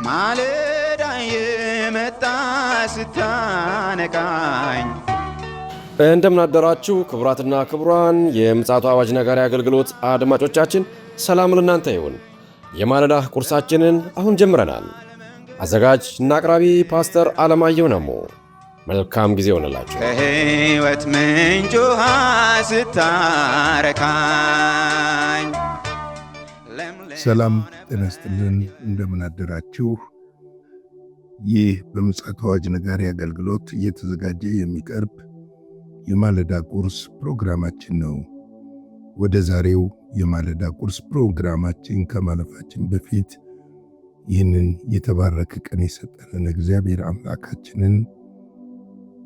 ማለዳ የመጣ ስታነቃኝ እንደምን አደራችሁ ክቡራትና ክቡራን የምፅዓቱ አዋጅ ነጋሪ አገልግሎት አድማጮቻችን፣ ሰላም ለእናንተ ይሁን። የማለዳ ቁርሳችንን አሁን ጀምረናል። አዘጋጅ እና አቅራቢ ፓስተር አለማየሁ ነሞ። መልካም ጊዜ ሆነላችሁ። ከሕይወት ምንጭ ውሃ ስታረካኝ ሰላም ጤና ይስጥልን። እንደምን አደራችሁ። ይህ በምፅዓቱ አዋጅ ነጋሪ አገልግሎት እየተዘጋጀ የሚቀርብ የማለዳ ቁርስ ፕሮግራማችን ነው። ወደ ዛሬው የማለዳ ቁርስ ፕሮግራማችን ከማለፋችን በፊት ይህንን የተባረከ ቀን የሰጠንን እግዚአብሔር አምላካችንን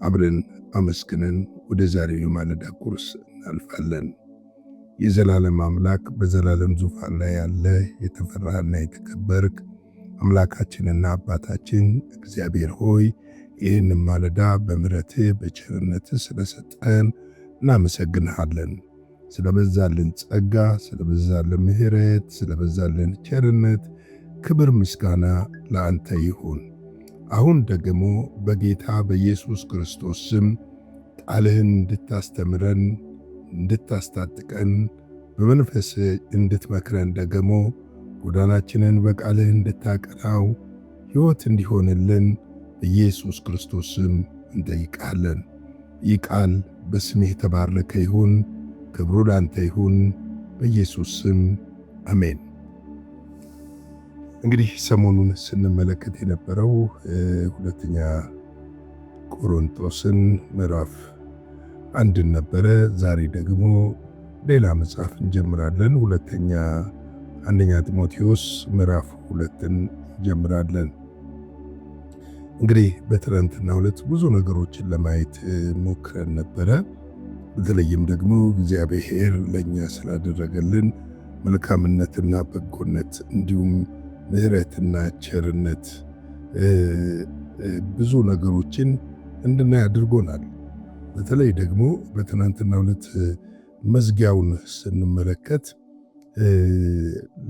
አብረን አመስግነን ወደ ዛሬው የማለዳ ቁርስ እናልፋለን። የዘላለም አምላክ በዘላለም ዙፋን ላይ ያለ የተፈራህና የተከበርክ አምላካችንና አባታችን እግዚአብሔር ሆይ ይህንን ማለዳ በምሕረትህ በቸርነትህ ስለሰጠን እናመሰግንሃለን። ስለበዛልን ጸጋ፣ ስለበዛልን ምሕረት፣ ስለበዛልን ቸርነት ክብር ምስጋና ለአንተ ይሁን። አሁን ደግሞ በጌታ በኢየሱስ ክርስቶስ ስም ቃልህን እንድታስተምረን፣ እንድታስታጥቀን፣ በመንፈስህ እንድትመክረን፣ ደግሞ ጎዳናችንን በቃልህ እንድታቀናው ሕይወት እንዲሆንልን በኢየሱስ ክርስቶስ ስም እንጠይቃለን። ይህ ቃል በስምህ የተባረከ ይሁን። ክብሩ ላንተ ይሁን። በኢየሱስ ስም አሜን። እንግዲህ ሰሞኑን ስንመለከት የነበረው ሁለተኛ ቆሮንቶስን ምዕራፍ 1 ነበረ። ዛሬ ደግሞ ሌላ መጽሐፍ እንጀምራለን። አንደኛ ጢሞቴዎስ ምዕራፍ 2 እንጀምራለን። እንግዲህ በትናንትናው ዕለት ብዙ ነገሮችን ለማየት ሞክረን ነበረ። በተለይም ደግሞ እግዚአብሔር ለኛ ስላደረገልን መልካምነትና በጎነት እንዲሁም ምሕረትና ቸርነት ብዙ ነገሮችን እንድናይ አድርጎናል። በተለይ ደግሞ በትናንትናው ዕለት መዝጊያውን ስንመለከት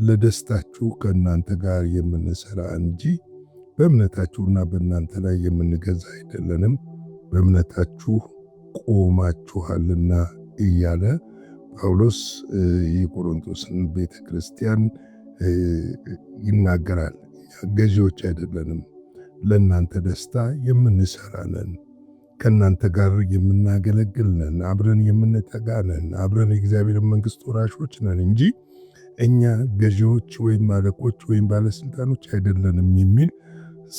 ለደስታችሁ ከእናንተ ጋር የምንሰራ እንጂ በእምነታችሁና በእናንተ ላይ የምንገዛ አይደለንም፣ በእምነታችሁ ቆማችኋልና እያለ ጳውሎስ የቆሮንቶስን ቤተ ክርስቲያን ይናገራል። ገዢዎች አይደለንም፣ ለእናንተ ደስታ የምንሰራ ነን፣ ከእናንተ ጋር የምናገለግል ነን፣ አብረን የምንተጋ ነን፣ አብረን የእግዚአብሔር መንግሥት ወራሾች ነን እንጂ እኛ ገዢዎች ወይም አለቆች ወይም ባለስልጣኖች አይደለንም የሚል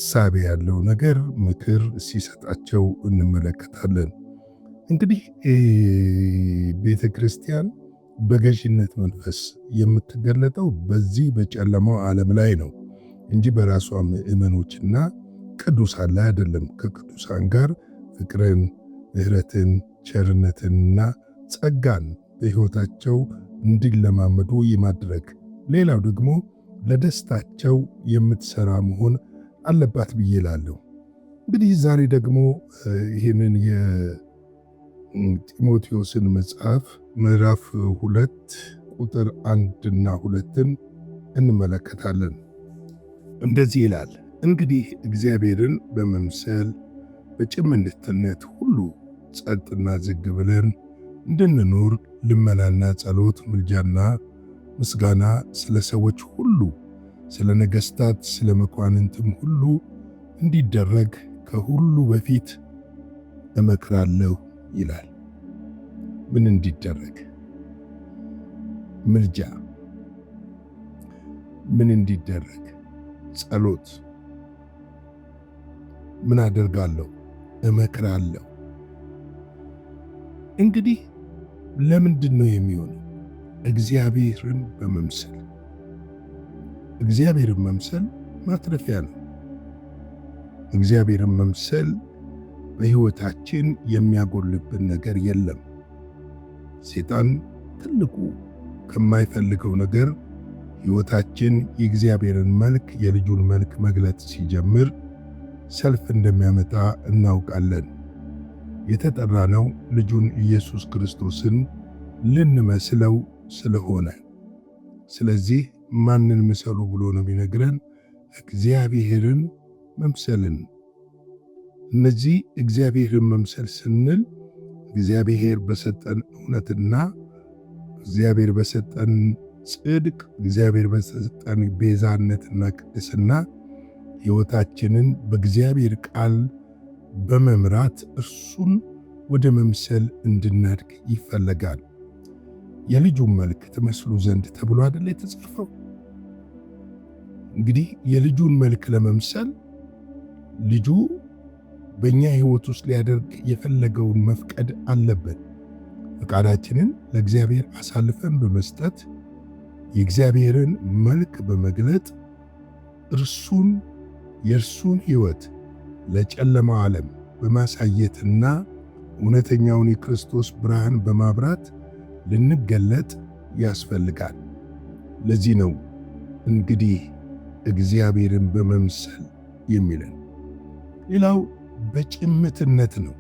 ሳቢ ያለው ነገር ምክር ሲሰጣቸው እንመለከታለን። እንግዲህ ቤተ ክርስቲያን በገዢነት መንፈስ የምትገለጠው በዚህ በጨለማው ዓለም ላይ ነው እንጂ በራሷ ምእመኖችና ቅዱሳን ላይ አይደለም። ከቅዱሳን ጋር ፍቅርን፣ ምሕረትን፣ ቸርነትንና ጸጋን በሕይወታቸው እንዲለማመዱ የማድረግ ሌላው ደግሞ ለደስታቸው የምትሰራ መሆን አለባት ብዬ እላለሁ። እንግዲህ ዛሬ ደግሞ ይህንን የጢሞቴዎስን መጽሐፍ ምዕራፍ 2 ቁጥር 1 እና 2 እንመለከታለን። እንደዚህ ይላል፣ እንግዲህ እግዚአብሔርን በመምሰል በጭምትነት ሁሉ ጸጥና ዝግ ብለን እንድንኖር ልመናና ጸሎት፣ ምልጃና ምስጋና ስለ ሰዎች ሁሉ፣ ስለ ነገሥታት፣ ስለ መኳንንትም ሁሉ እንዲደረግ ከሁሉ በፊት እመክራለሁ ይላል። ምን እንዲደረግ? ምልጃ። ምን እንዲደረግ? ጸሎት። ምን አደርጋለሁ? እመክራለሁ። እንግዲህ ለምንድን ነው የሚሆነው? እግዚአብሔርን በመምሰል። እግዚአብሔርን መምሰል ማትረፊያ ነው። እግዚአብሔርን መምሰል በሕይወታችን የሚያጎልብን ነገር የለም። ሰይጣን ትልቁ ከማይፈልገው ነገር ሕይወታችን የእግዚአብሔርን መልክ፣ የልጁን መልክ መግለጥ ሲጀምር ሰልፍ እንደሚያመጣ እናውቃለን። የተጠራነው ልጁን ኢየሱስ ክርስቶስን ልንመስለው ስለሆነ፣ ስለዚህ ማንን ምሰሉ ብሎ ነው የሚነግረን? እግዚአብሔርን መምሰልን። እነዚህ እግዚአብሔርን መምሰል ስንል እግዚአብሔር በሰጠን እውነትና እግዚአብሔር በሰጠን ጽድቅ፣ እግዚአብሔር በሰጠን ቤዛነትና ቅድስና ሕይወታችንን በእግዚአብሔር ቃል በመምራት እርሱን ወደ መምሰል እንድናድግ ይፈለጋል። የልጁን መልክ ትመስሉ ዘንድ ተብሎ አይደል የተጻፈው? እንግዲህ የልጁን መልክ ለመምሰል ልጁ በእኛ ሕይወት ውስጥ ሊያደርግ የፈለገውን መፍቀድ አለበት። ፈቃዳችንን ለእግዚአብሔር አሳልፈን በመስጠት የእግዚአብሔርን መልክ በመግለጥ የእርሱን ሕይወት ለጨለማው ዓለም በማሳየትና እውነተኛውን የክርስቶስ ብርሃን በማብራት ልንገለጥ ያስፈልጋል። ለዚህ ነው እንግዲህ እግዚአብሔርን በመምሰል የሚለን። ሌላው በጭምትነት ነው።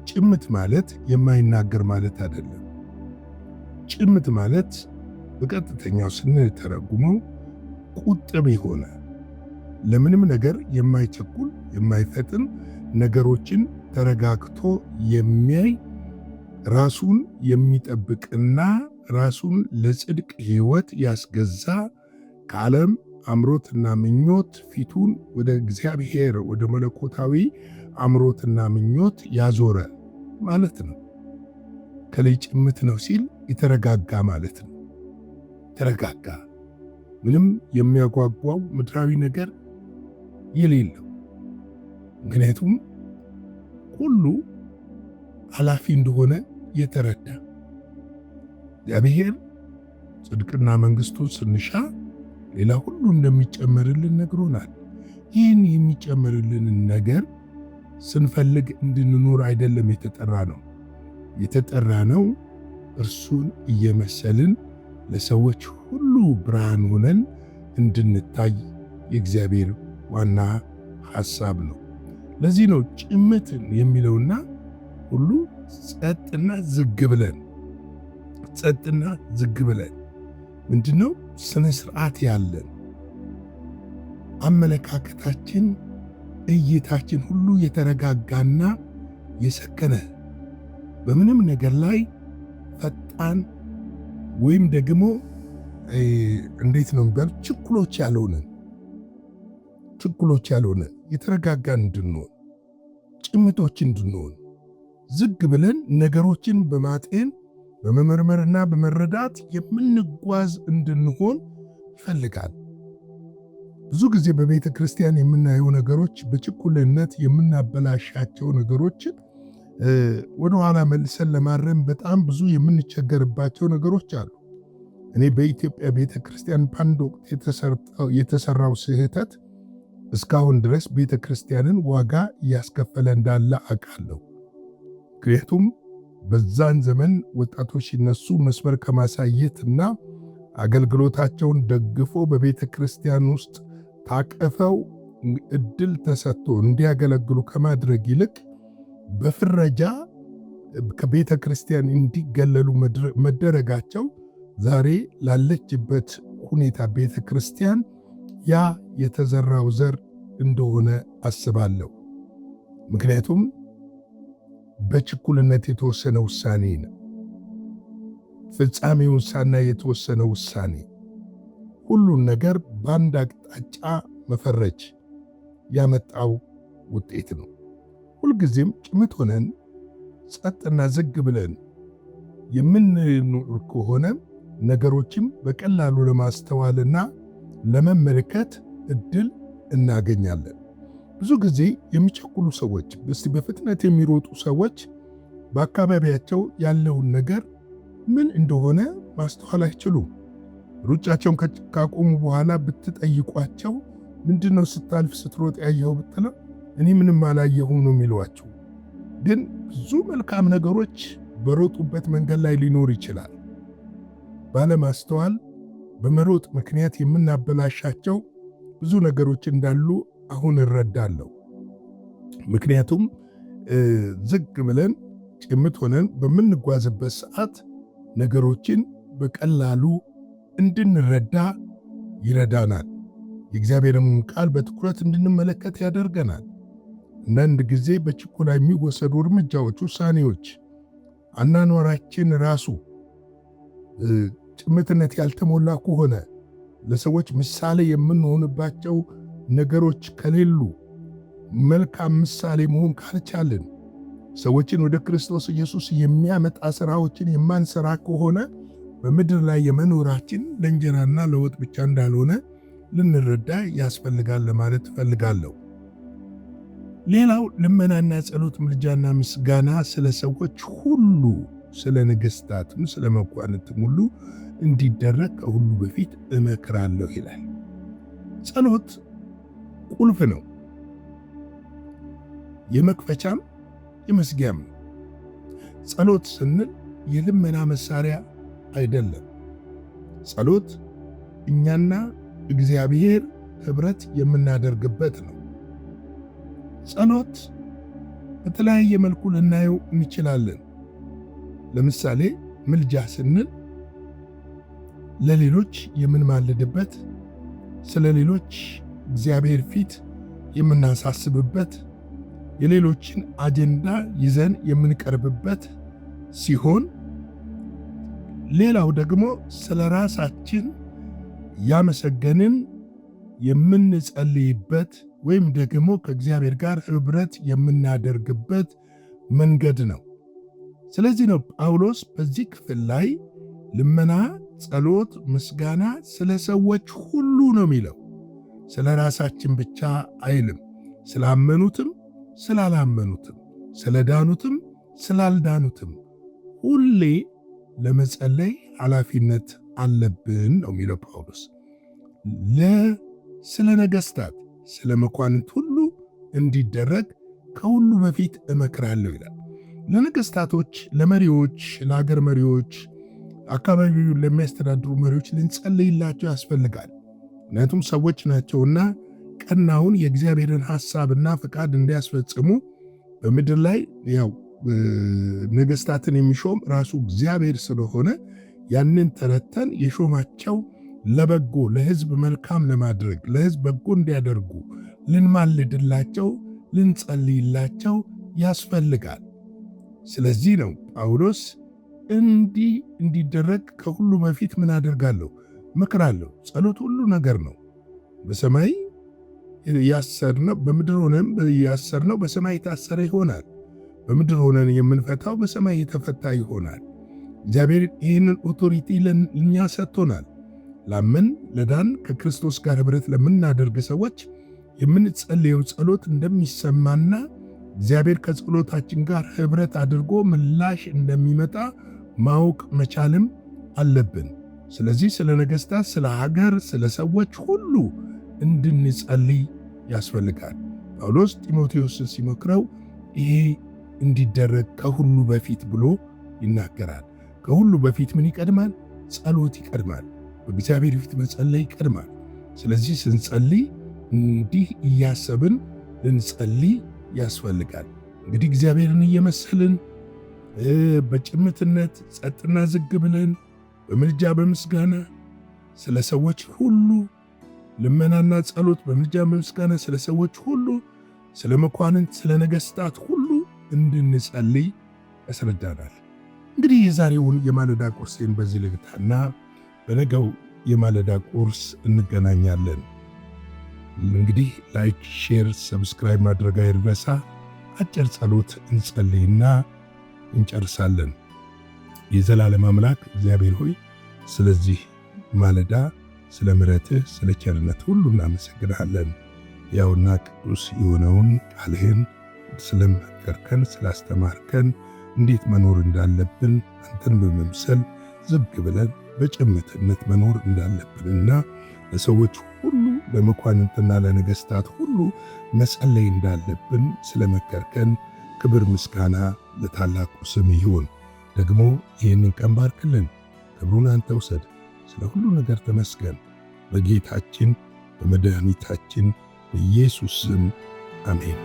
ጭምት ማለት የማይናገር ማለት አይደለም። ጭምት ማለት በቀጥተኛው ስንተረጉመው ቁጥብ የሆነ ለምንም ነገር የማይቸኩል የማይፈጥን ነገሮችን ተረጋግቶ የሚያይ ራሱን የሚጠብቅና ራሱን ለጽድቅ ሕይወት ያስገዛ ከዓለም አምሮትና ምኞት ፊቱን ወደ እግዚአብሔር ወደ መለኮታዊ አምሮትና ምኞት ያዞረ ማለት ነው። ከላይ ጭምት ነው ሲል የተረጋጋ ማለት ነው። ተረጋጋ፣ ምንም የሚያጓጓው ምድራዊ ነገር የሌለው። ምክንያቱም ሁሉ ኃላፊ እንደሆነ የተረዳ እግዚአብሔር ጽድቅና መንግሥቱን ስንሻ ሌላ ሁሉ እንደሚጨመርልን ነግሮናል። ይህን የሚጨመርልንን ነገር ስንፈልግ እንድንኖር አይደለም የተጠራ ነው እርሱን እየመሰልን ለሰዎች ሁሉ ብርሃን ሆነን እንድንታይ የእግዚአብሔር ዋና ሐሳብ ነው። ለዚህ ነው ጭምትን የሚለውና ሁሉ ጸጥና ዝግ ብለን ምንድነው ስነ ስርዓት ያለን አመለካከታችን፣ እይታችን ሁሉ የተረጋጋና የሰከነ በምንም ነገር ላይ ፈጣን ወይም ደግሞ እንዴት ነው የሚባል ችኩሎች ያልሆነ የተረጋጋን እንድንሆን፣ ጭምቶች እንድንሆን፣ ዝግ ብለን ነገሮችን በማጤን በመመርመርና በመረዳት የምንጓዝ እንድንሆን ይፈልጋል። ብዙ ጊዜ በቤተ ክርስቲያን የምናየው ነገሮች በችኩልነት የምናበላሻቸው ነገሮችን ወደ ኋላ መልሰን ለማረም በጣም ብዙ የምንቸገርባቸው ነገሮች አሉ። እኔ በኢትዮጵያ ቤተ ክርስቲያን በአንድ ወቅት የተሰራው ስህተት እስካሁን ድረስ ቤተ ክርስቲያንን ዋጋ እያስከፈለ እንዳለ አውቃለሁ። ምክንያቱም በዛን ዘመን ወጣቶች ሲነሱ መስመር ከማሳየትና አገልግሎታቸውን ደግፎ በቤተ ክርስቲያን ውስጥ ታቀፈው እድል ተሰጥቶ እንዲያገለግሉ ከማድረግ ይልቅ በፍረጃ ከቤተ ክርስቲያን እንዲገለሉ መደረጋቸው ዛሬ ላለችበት ሁኔታ ቤተ ክርስቲያን ያ የተዘራው ዘር እንደሆነ አስባለሁ። ምክንያቱም በችኩልነት የተወሰነ ውሳኔ ነው። ፍጻሜውን ሳናይ የተወሰነ ውሳኔ ሁሉን ነገር በአንድ አቅጣጫ መፈረጅ ያመጣው ውጤት ነው። ሁልጊዜም ጭምት ሆነን ጸጥና ዝግ ብለን የምንኖር ከሆነ ነገሮችም በቀላሉ ለማስተዋልና ለመመልከት እድል እናገኛለን። ብዙ ጊዜ የሚቸኩሉ ሰዎች፣ በፍጥነት የሚሮጡ ሰዎች በአካባቢያቸው ያለውን ነገር ምን እንደሆነ ማስተዋል አይችሉም። ሩጫቸውን ካቆሙ በኋላ ብትጠይቋቸው ምንድነው ስታልፍ ስትሮጥ ያየኸው ብትለው እኔ ምንም አላየሁም ነው የሚሏቸው። ግን ብዙ መልካም ነገሮች በሮጡበት መንገድ ላይ ሊኖር ይችላል። ባለማስተዋል በመሮጥ ምክንያት የምናበላሻቸው ብዙ ነገሮች እንዳሉ አሁን እረዳለሁ። ምክንያቱም ዝግ ብለን ጭምት ሆነን በምንጓዝበት ሰዓት ነገሮችን በቀላሉ እንድንረዳ ይረዳናል። የእግዚአብሔርን ቃል በትኩረት እንድንመለከት ያደርገናል። አንዳንድ ጊዜ በችኮላ የሚወሰዱ እርምጃዎች፣ ውሳኔዎች፣ አኗኗራችን ራሱ ጭምትነት ያልተሞላ ከሆነ ለሰዎች ምሳሌ የምንሆንባቸው ነገሮች ከሌሉ መልካም ምሳሌ መሆን ካልቻልን ሰዎችን ወደ ክርስቶስ ኢየሱስ የሚያመጣ ሥራዎችን የማንሰራ ከሆነ በምድር ላይ የመኖራችን ለእንጀራና ለወጥ ብቻ እንዳልሆነ ልንረዳ ያስፈልጋል ለማለት እፈልጋለሁ። ሌላው ልመናና ጸሎት፣ ምልጃና ምስጋና ስለ ሰዎች ሁሉ፣ ስለ ነገሥታትም ስለ መኳንንትም ሁሉ እንዲደረግ ከሁሉ በፊት እመክራለሁ ይላል። ጸሎት ቁልፍ ነው። የመክፈቻም የመዝጊያም ነው። ጸሎት ስንል የልመና መሳሪያ አይደለም። ጸሎት እኛና እግዚአብሔር ኅብረት የምናደርግበት ነው። ጸሎት በተለያየ መልኩ ልናየው እንችላለን። ለምሳሌ ምልጃ ስንል ለሌሎች የምንማልድበት፣ ስለ ሌሎች እግዚአብሔር ፊት የምናሳስብበት፣ የሌሎችን አጀንዳ ይዘን የምንቀርብበት ሲሆን፣ ሌላው ደግሞ ስለ ራሳችን ያመሰገንን የምንጸልይበት ወይም ደግሞ ከእግዚአብሔር ጋር ኅብረት የምናደርግበት መንገድ ነው። ስለዚህ ነው ጳውሎስ በዚህ ክፍል ላይ ልመና፣ ጸሎት፣ ምስጋና ስለ ሰዎች ሁሉ ነው የሚለው። ስለ ራሳችን ብቻ አይልም። ስላመኑትም ስላላመኑትም፣ ስለዳኑትም ስላልዳኑትም ሁሌ ለመጸለይ ኃላፊነት አለብን ነው የሚለው ጳውሎስ። ስለ ነገሥታት፣ ስለ መኳንንት ሁሉ እንዲደረግ ከሁሉ በፊት እመክራለሁ ይላል። ለነገሥታቶች፣ ለመሪዎች፣ ለአገር መሪዎች፣ አካባቢውን ለሚያስተዳድሩ መሪዎች ልንጸልይላቸው ያስፈልጋል። ምክንያቱም ሰዎች ናቸውና ቀናውን የእግዚአብሔርን ሐሳብና ፈቃድ እንዲያስፈጽሙ በምድር ላይ ያው ነገሥታትን የሚሾም ራሱ እግዚአብሔር ስለሆነ ያንን ተረተን የሾማቸው ለበጎ ለሕዝብ መልካም ለማድረግ ለሕዝብ በጎ እንዲያደርጉ ልንማልድላቸው ልንጸልይላቸው ያስፈልጋል። ስለዚህ ነው ጳውሎስ እንዲደረግ ከሁሉ በፊት ምን አደርጋለሁ? እመክራለሁ። ጸሎት ሁሉ ነገር ነው። በሰማይ ያሰርነው በምድር ሆነን ያሰርነው በሰማይ የታሰረ ይሆናል። በምድር ሆነን የምንፈታው በሰማይ የተፈታ ይሆናል። እግዚአብሔር ይህንን ኦቶሪቲ ለእኛ ሰጥቶናል። ላመን ለዳን ከክርስቶስ ጋር ኅብረት ለምናደርግ ሰዎች የምንጸልየው ጸሎት እንደሚሰማና እግዚአብሔር ከጸሎታችን ጋር ኅብረት አድርጎ ምላሽ እንደሚመጣ ማወቅ መቻልም አለብን። ስለዚህ ስለ ነገሥታት፣ ስለ ሀገር፣ ስለ ሰዎች ሁሉ እንድንጸልይ ያስፈልጋል። ጳውሎስ ጢሞቴዎስን ሲመክረው ይሄ እንዲደረግ ከሁሉ በፊት ብሎ ይናገራል። ከሁሉ በፊት ምን ይቀድማል? ጸሎት ይቀድማል። በእግዚአብሔር ፊት መጸለይ ይቀድማል። ስለዚህ ስንጸልይ እንዲህ እያሰብን ልንጸልይ ያስፈልጋል። እንግዲህ እግዚአብሔርን እየመሰልን በጭምትነት ጸጥና ዝግ ብለን በምልጃ በምስጋና ስለ ሰዎች ሁሉ ልመናና ጸሎት በምልጃ በምስጋና ስለ ሰዎች ሁሉ፣ ስለ መኳንንት፣ ስለ ነገሥታት ሁሉ እንድንጸልይ ያስረዳናል። እንግዲህ የዛሬውን የማለዳ ቁርሴን በዚህ ልግታና በነገው የማለዳ ቁርስ እንገናኛለን። እንግዲህ ላይክ፣ ሼር፣ ሰብስክራይብ ማድረግ አይረሳ። አጭር ጸሎት እንጸልይና እንጨርሳለን። የዘላለም አምላክ እግዚአብሔር ሆይ ስለዚህ ማለዳ ስለ ምሕረትህ ስለ ቸርነት ሁሉ እናመሰግንሃለን። ያውና ቅዱስ የሆነውን ቃልህን ስለመከርከን ስላስተማርከን እንዴት መኖር እንዳለብን አንተን በመምሰል ዝግ ብለን በጭምትነት መኖር እንዳለብንና ለሰዎች ሁሉ ለመኳንንትና ለነገሥታት ሁሉ መጸለይ እንዳለብን ስለመከርከን ክብር ምስጋና ለታላቁ ስም ይሁን። ደግሞ ይህንን ቀን ባርክልን፣ ክብሩን አንተ ውሰድ። ስለ ሁሉ ነገር ተመስገን። በጌታችን በመድኃኒታችን በኢየሱስ ስም አሜን።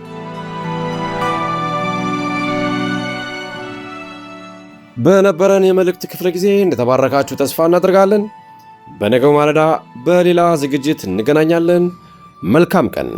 በነበረን የመልእክት ክፍለ ጊዜ እንደተባረካችሁ ተስፋ እናደርጋለን። በነገው ማለዳ በሌላ ዝግጅት እንገናኛለን። መልካም ቀን።